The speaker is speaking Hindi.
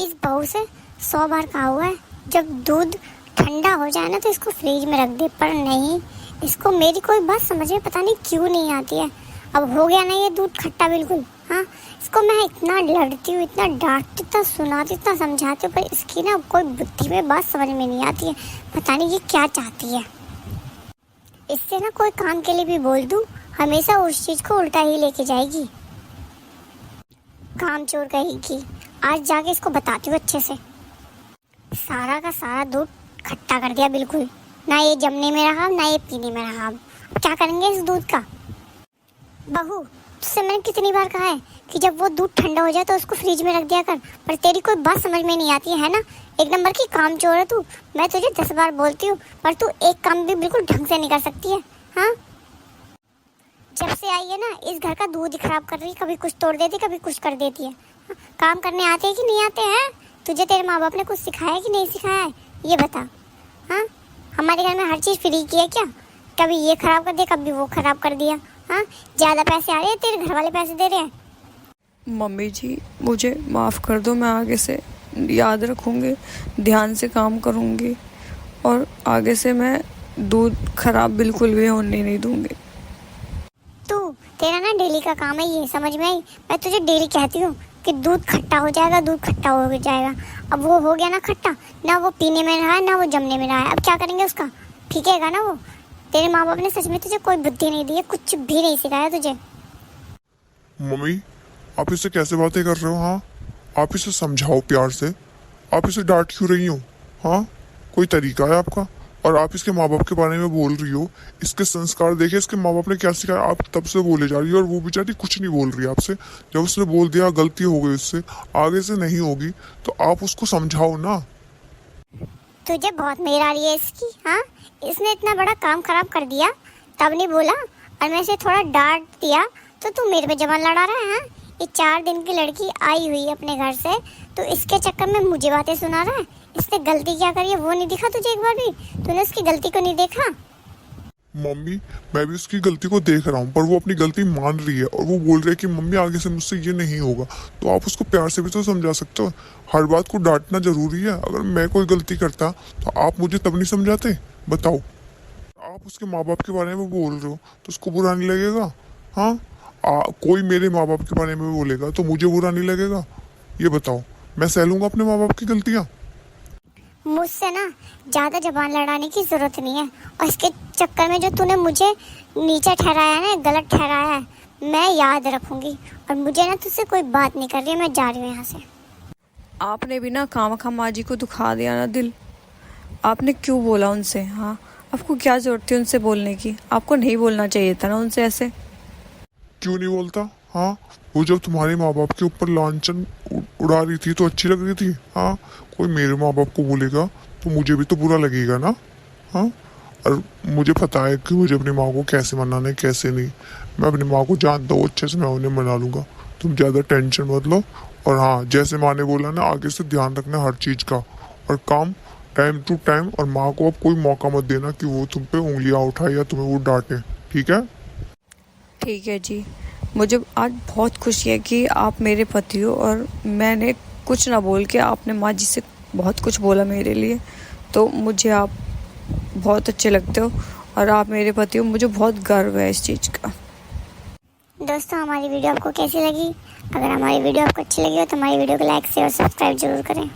इस बहू से 100 बार कहा हुआ है जब दूध ठंडा हो जाए ना तो इसको फ्रिज में रख दे, पर नहीं, इसको मेरी कोई बात समझ में पता नहीं क्यों नहीं आती है। अब हो गया ना ये दूध खट्टा बिल्कुल। हाँ, इसको मैं इतना लड़ती हूँ, इतना डांटती, इतना सुनाती, इतना समझाती हूँ, पर इसकी ना कोई बुद्धि में बात समझ में नहीं आती है। पता नहीं ये क्या चाहती है। इससे ना कोई काम के लिए भी बोल दूँ, हमेशा उस चीज़ को उल्टा ही लेके जाएगी। काम चोर कहेगी। आज जाके इसको बताती हूँ अच्छे से। सारा का सारा दूध खट्टा कर दिया बिल्कुल, ना ये जमने में रहा ना ये पीने में रहा। अब क्या करेंगे इस दूध का। बहू, तुझसे मैंने कितनी बार कहा है कि जब वो दूध ठंडा हो जाए तो उसको फ्रिज में रख दिया कर, पर तेरी कोई बात समझ में नहीं आती है ना। एक नंबर की काम चोर है तू। मैं तुझे 10 बार बोलती हूँ पर तू एक काम भी बिल्कुल ढंग से नहीं कर सकती है। हाँ, जब से आई है ना इस घर का दूध ही खराब कर रही है, कभी कुछ तोड़ देती कभी कुछ कर देती है। हाँ? काम करने आते हैं कि नहीं आते हैं? तुझे तेरे माँ बाप ने कुछ सिखाया है कि नहीं सिखाया है, ये बता। हाँ, हमारे घर में हर चीज़ फ्री की है क्या? कभी ये खराब कर दिया कभी वो खराब कर दिया। हाँ, ज़्यादा पैसे आ रहे हैं, तेरे घर वाले पैसे दे रहे हैं। मम्मी जी, मुझे माफ़ कर दो। मैं आगे से याद रखूँगी, ध्यान से काम करूँगी और आगे से मैं दूध खराब बिल्कुल भी होने नहीं दूँगी। तेरा ना डेली का काम है ये, समझ में आई? मैं तुझे डेली कहती हूँ कि दूध खट्टा हो जाएगा, दूध खट्टा हो जाएगा। अब वो हो गया ना खट्टा, ना वो पीने में रहा है ना वो जमने में रहा है। अब क्या करेंगे उसका? फीकेगा ना वो। तेरे माँ बाप ने सच में तुझे कोई बुद्धि नहीं दी है, कुछ भी नहीं सिखाया तुझे। मम्मी, आप इससे कैसे बातें कर रहे हो? हाँ, आप इसे समझाओ प्यार से। आप इसे डांट क्यों रही हो? हाँ, कोई तरीका है आपका? और आप इसके माँ बाप के बारे में बोल रही हो। इसके संस्कार देखे इसके माँ बाप ने क्या सिखाया, आप तब से बोले जा रही हो। और वो बेचारी कुछ नहीं बोल रही आपसे। जब उसने बोल दिया गलती हो गई उससे, आगे से नहीं होगी, तो आप उसको समझाओ ना। तुझे बहुत मेहर आ रही है इसकी। हाँ, इसने इतना बड़ा काम खराब कर दिया तब नहीं बोला, और मैं इसे थोड़ा डांट दिया तो तू मेरे पे जबान लड़ा रहा है। हाँ, ये 4 दिन की लड़की आई हुई है अपने घर से, तो इसके चक्कर में मुझे बातें सुना रहा है। इसने गलती क्या करी है वो नहीं दिखा तुझे? एक बार भी तूने उसकी गलती को नहीं देखा? मम्मी, मैं भी उसकी गलती को देख रहा हूँ, पर वो अपनी गलती मान रही है और वो बोल रही है कि मम्मी आगे से मुझसे ये नहीं होगा। तो आप उसको प्यार से भी तो समझा सकते हो। हर बात को डांटना जरूरी है? अगर मैं कोई गलती करता तो आप मुझे तब नहीं समझाते? बताओ। आप उसके माँ बाप के बारे में बोल रहे हो तो उसको बुरा नहीं लगेगा? हाँ, कोई मेरे माँ बाप के बारे में बोलेगा तो मुझे बुरा नहीं लगेगा? ये बताओ। मैं सह लूंगा अपने माँ बाप की गलतियाँ? मुझसे ना ज़्यादा जबान लड़ाने की ज़रूरत नहीं है। और इसके चक्कर में जो तूने मुझे नीचा ठहराया है ना, गलत ठहराया है, मैं याद रखूंगी। और मुझे ना तुझसे कोई बात नहीं कर रही है, मैं जा रही हूँ यहाँ से। आपने भी ना खामखा माँ जी को दुखा दिया ना दिल। आपने क्यों बोला उनसे? हाँ, आपको क्या जरूरत थी उनसे बोलने की? आपको नहीं बोलना चाहिए था ना उनसे ऐसे। क्यों नहीं बोलता? हाँ, वो जब तुम्हारे माँ बाप के ऊपर लांछन उड़ा रही थी तो अच्छी लग रही थी। हाँ, कोई मेरे माँ बाप को बोलेगा तो मुझे भी तो बुरा लगेगा ना। हाँ, और मुझे पता है कि मुझे अपनी माँ को कैसे मनाना है कैसे नहीं। मैं अपनी माँ को जानता हूँ अच्छे से, मैं उन्हें मना लूँगा। तुम ज़्यादा टेंशन मत लो। और हाँ, जैसे माँ ने बोला ना, आगे से ध्यान रखना हर चीज़ का, और काम टाइम टू टाइम। और माँ को अब कोई मौका मत देना कि वो तुम पे उंगलियाँ उठाए या तुम्हें वो डांटे, ठीक है? ठीक है जी। मुझे आज बहुत खुशी है कि आप मेरे पति हो और मैंने कुछ ना बोल के आपने माँ जी से बहुत कुछ बोला मेरे लिए। तो मुझे आप बहुत अच्छे लगते हो और आप मेरे पति हो। मुझे बहुत गर्व है इस चीज़ का। दोस्तों, हमारी वीडियो आपको कैसी लगी? अगर हमारी वीडियो आपको अच्छी लगी हो तो हमारी वीडियो को लाइक शेयर और सब्सक्राइब जरूर करें।